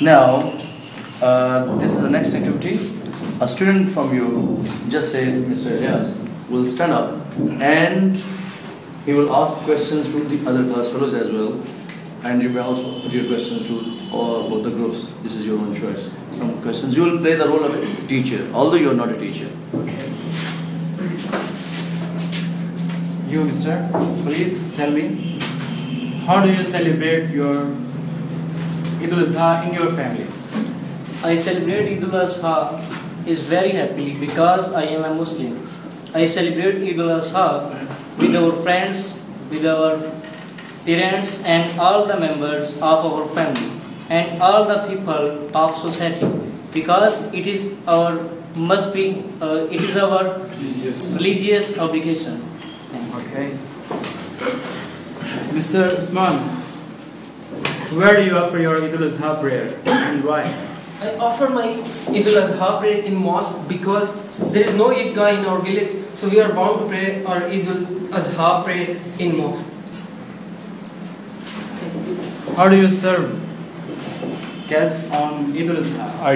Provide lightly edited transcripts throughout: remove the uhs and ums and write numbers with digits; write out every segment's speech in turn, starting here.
Now, this is the next activity. A student from you, just say Mr. Elias, will stand up and he will ask questions to the other class fellows as well. And you may also put your questions to both the groups. This is your own choice. Some questions. You will play the role of a teacher, although you are not a teacher. You, mister, please tell me, how do you celebrate your Eid al-Azha in your family? I celebrate Eid al-Azha is very happily because I am a Muslim. I celebrate Eid al-Azha with our friends, with our parents and all the members of our family and all the people of society because it is our religious obligation. Okay. Mr. Usman, where do you offer your Eid al-Azha prayer and why? I offer my Eid al-Adha prayer in mosque because there is no Eidgah in our village, so we are bound to pray our Eid al-Adha prayer in mosque. How do you serve guests on Eid al-Azha? I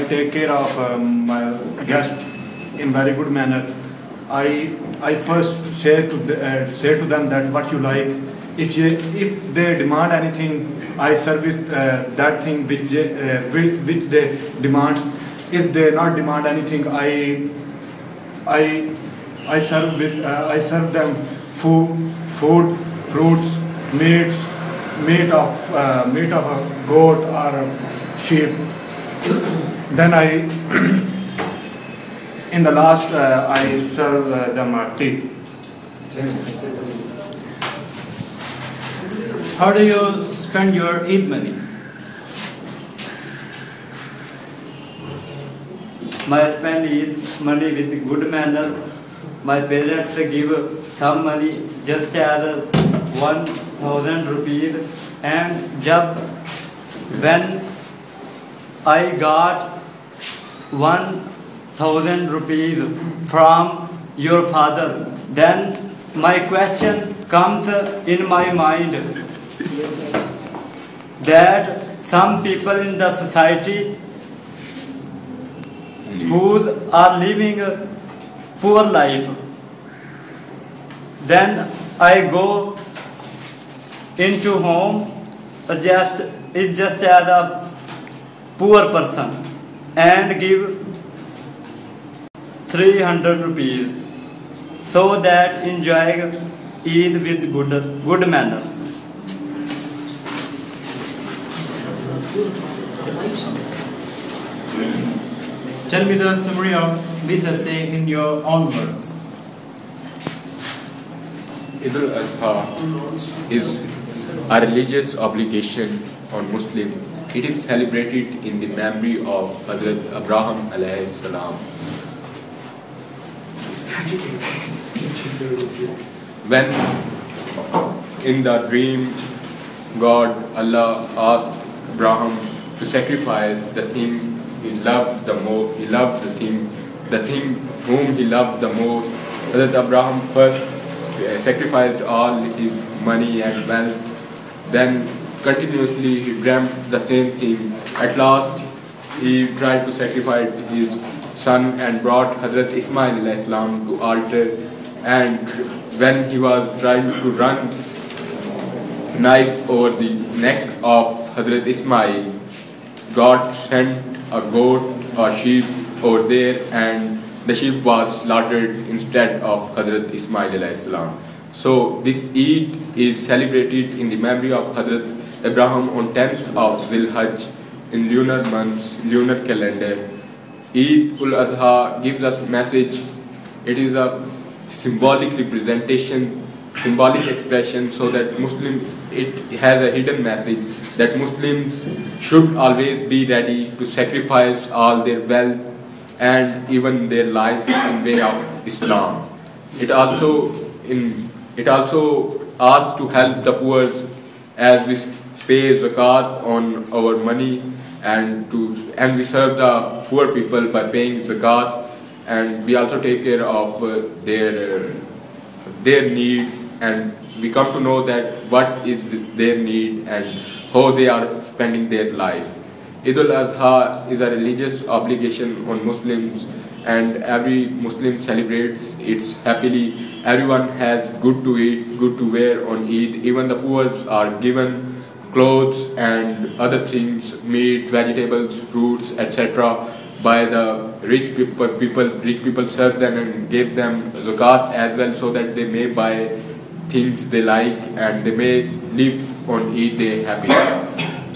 take care of my guest in very good manner. I first say to them that what you like. If they demand anything, I serve with that thing which they demand. If they not demand anything, I serve them food, fruits, meat of a goat or a sheep. Then in the last I serve them tea. How do you spend your Eid money? I spend Eid money with good manners. My parents give some money just as 1,000 rupees, and when I got 1,000 rupees from your father, then my question comes in my mind that some people in the society who are living a poor life, then I go into home just as a poor person and give 300 rupees so that enjoy Eid with good manner. Tell me the summary of this essay in your own words. Eid al-Adha is a religious obligation on Muslims. It is celebrated in the memory of Hazrat Abraham alayhi salam. When in the dream, Allah asked Abraham to sacrifice the thing he loved the most. He loved the thing whom he loved the most. Hazrat Abraham first sacrificed all his money and wealth. Then continuously he dreamt the same thing. At last he tried to sacrifice his son and brought Hazrat Ismail alayhi salam to altar. And when he was trying to run knife over the neck of Hazrat Ismail, God sent a goat or sheep over there, and the sheep was slaughtered instead of Hazrat Ismail alayhi salam. So this Eid is celebrated in the memory of Hazrat Abraham on 10th of Zilhajj in lunar months, lunar calendar. Eid ul-Adha gives us message. It is a symbolic representation, symbolic expression, so that it has a hidden message that Muslims should always be ready to sacrifice all their wealth and even their life in way of Islam. It also asks to help the poor as we pay zakat on our money, and we serve the poor people by paying zakat, and we also take care of their needs, and we come to know that what is their need and how they are spending their life. Eid al-Adha is a religious obligation on Muslims, and every Muslim celebrates it happily. Everyone has good to eat, good to wear on Eid. Even the poor are given clothes and other things, meat, vegetables, fruits, etc. by the rich people. Rich people serve them and give them zakat as well, so that they may buy things they like and they may live on Eid day happily.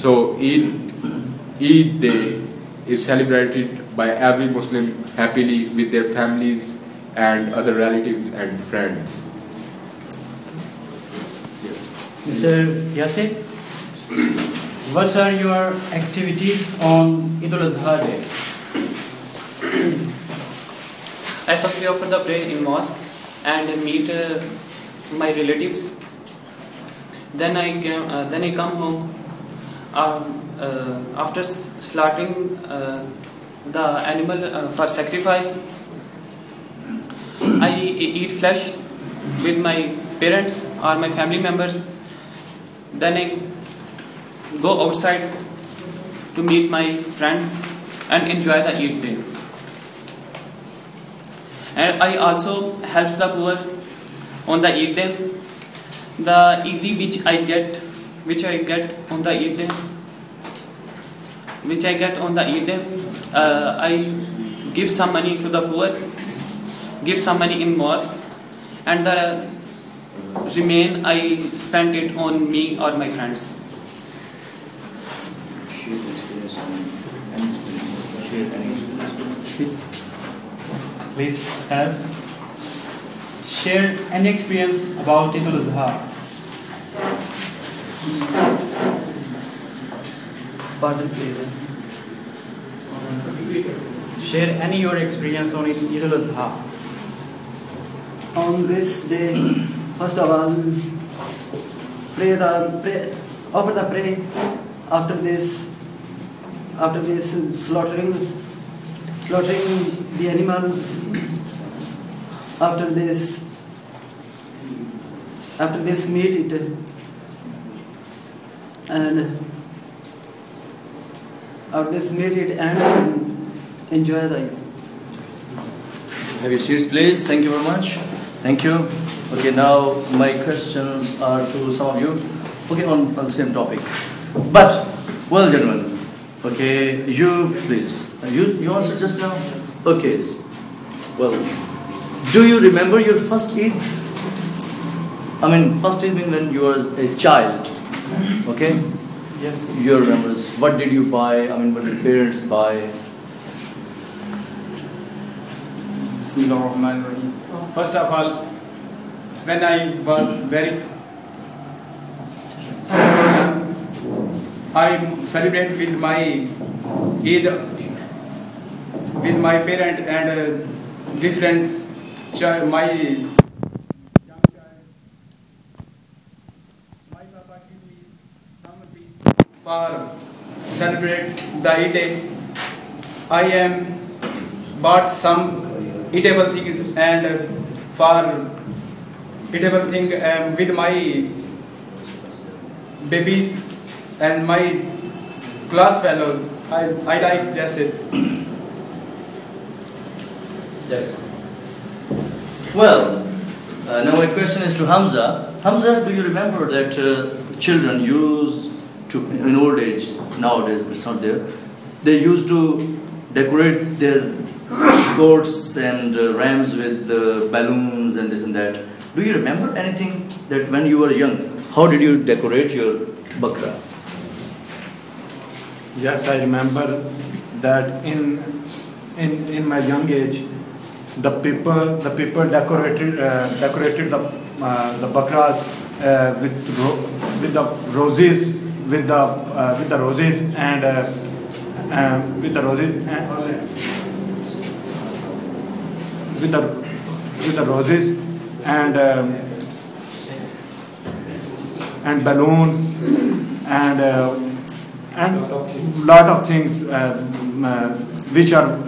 So Eid day is celebrated by every Muslim happily with their families and other relatives and friends. Mr. Yasir, what are your activities on Eid al-Adha day? I firstly offer the prayer in mosque and meet my relatives. Then I come home. After slaughtering the animal for sacrifice, I eat flesh with my parents or my family members. Then I go outside to meet my friends and enjoy the Eid day. And I also help the poor on the Eid day. The Eid which I get on the Eid day, I give some money to the poor, give some money in mosque, and the remain I spend it on me or my friends. Please stand up. Share any experience about Eid al-Adha. Pardon, please. Share any your experience on Eid al-Adha. On this day, first of all, offer the prayer. After this, slaughtering the animal. After this, meat it, and enjoy the Eid. Have your seats, please. Thank you very much. Thank you. Okay, now my questions are to some of you. Okay, on the same topic. But, well, gentlemen, okay, you please. You answered just now? Okay. Well, do you remember your first Eid? I mean, first Eid means when you were a child. Okay? Yes. You remember. What did you buy? I mean, what did parents buy? Bismillahirrahmanirrahim. First of all, when I was very young, I celebrate with my Eid with my parents and different child, my young child. My papa give me something for celebrate the Eid day. I am bought some eatable things and for eatable thing with my babies and my class fellows. I like just it. Yes. Well, now my question is to Hamza. Hamza, do you remember that children used to, in old age, nowadays it's not there, they used to decorate their goats and rams with balloons and this and that. Do you remember anything that when you were young, how did you decorate your bakra? Yes, I remember that in my young age, the people decorated the bakras with the roses and balloons and lot of things which are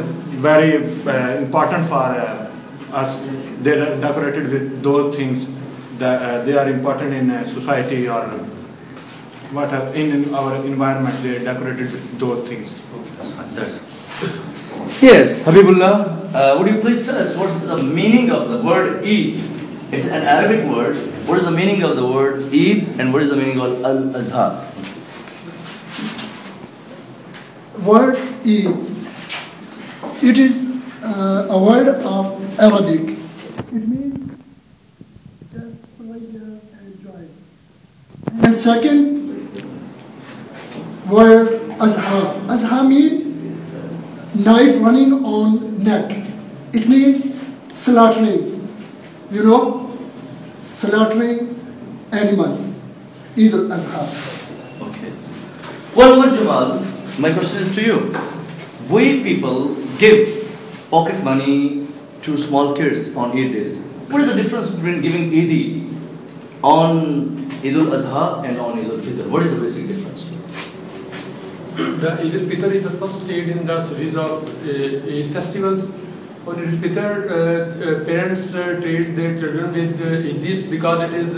very important for us. They are decorated with those things that they are important in society or whatever in our environment. They are decorated with those things. Yes, Habibullah, would you please tell us what's the meaning of the word Eid? It's an Arabic word. What is the meaning of the word Eid and what is the meaning of Al-Azhar? Word Eid. It is a word of Arabic. It means just pleasure and joy. And second word Azhar. Azhar means knife running on neck. It means slaughtering. You know, slaughtering animals. Eid al-Azhar. Okay. Well, Jamal, my question is to you. We people give pocket money to small kids on Eid days. What is the difference between giving Eid on Eid al-Azhar and on Eid al-Fitr? What is the basic difference? The Eid al-Fitr is the first Eid in the series of Eid festivals. On Eid al-Fitr, parents treat their children with Eidis because it is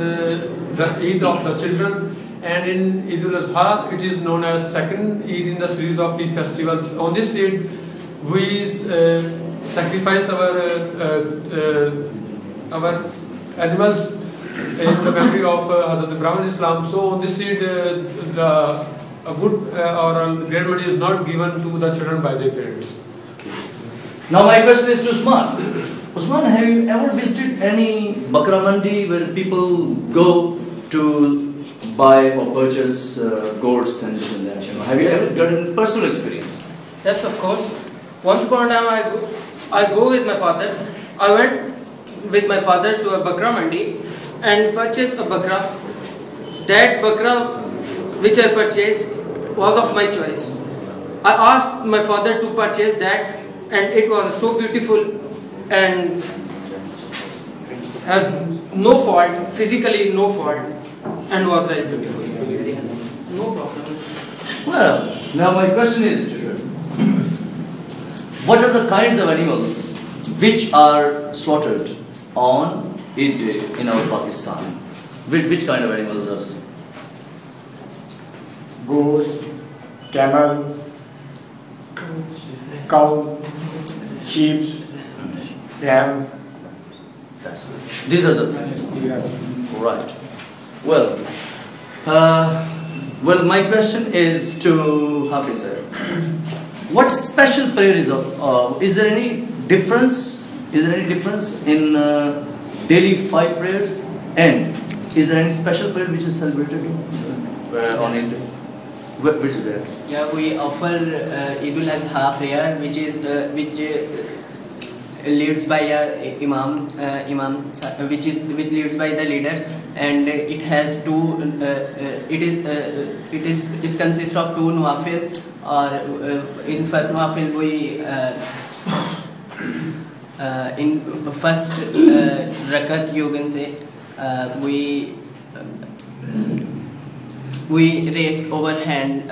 the Eid of the children. And in Eid al-Azhar, it is known as second Eid in the series of Eid festivals. On this Eid, we sacrifice our animals in the memory of Hazrat Ibrahim Islam. So on this Eid, a good or a great money is not given to the children by their parents. Okay. Now my question is to Usman. Usman, have you ever visited any Bakra Mandi where people go to buy or purchase goats and this and that? You know? Have you ever gotten personal experience? Yes, of course. Once upon a time, I go with my father. I went with my father to a Bakra Mandi and purchased a Bakra. That Bakra which I purchased was of my choice. I asked my father to purchase that, and it was so beautiful and have no fault, physically no fault, and was very beautiful. No problem. Well, now my question is to you. What are the kinds of animals which are slaughtered on Eid day in our Pakistan? Which kind of animals are? Goat, camel, cow, sheep, ram. These are the things. Yeah. Right. Well, my question is to Hafiz sir. What special prayer is of? Is there any difference? Is there any difference in daily 5 prayers? And is there any special prayer which is celebrated on Eid day? Which is that? Yeah, we offer Eid al-Azha prayer, which leads by a imam, which leads by the leader, and it has two. It consists of 2 nawafil. Or in first nawafil we in first rakat you can say we raised overhand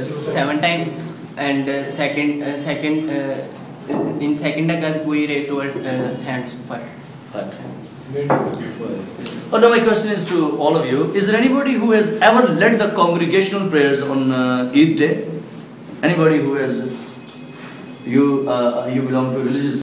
7 times, and in second rakat we raised over hands 5 times. Oh, now my question is to all of you. Is there anybody who has ever led the congregational prayers on Eid day? Anybody who has, you belong to a religious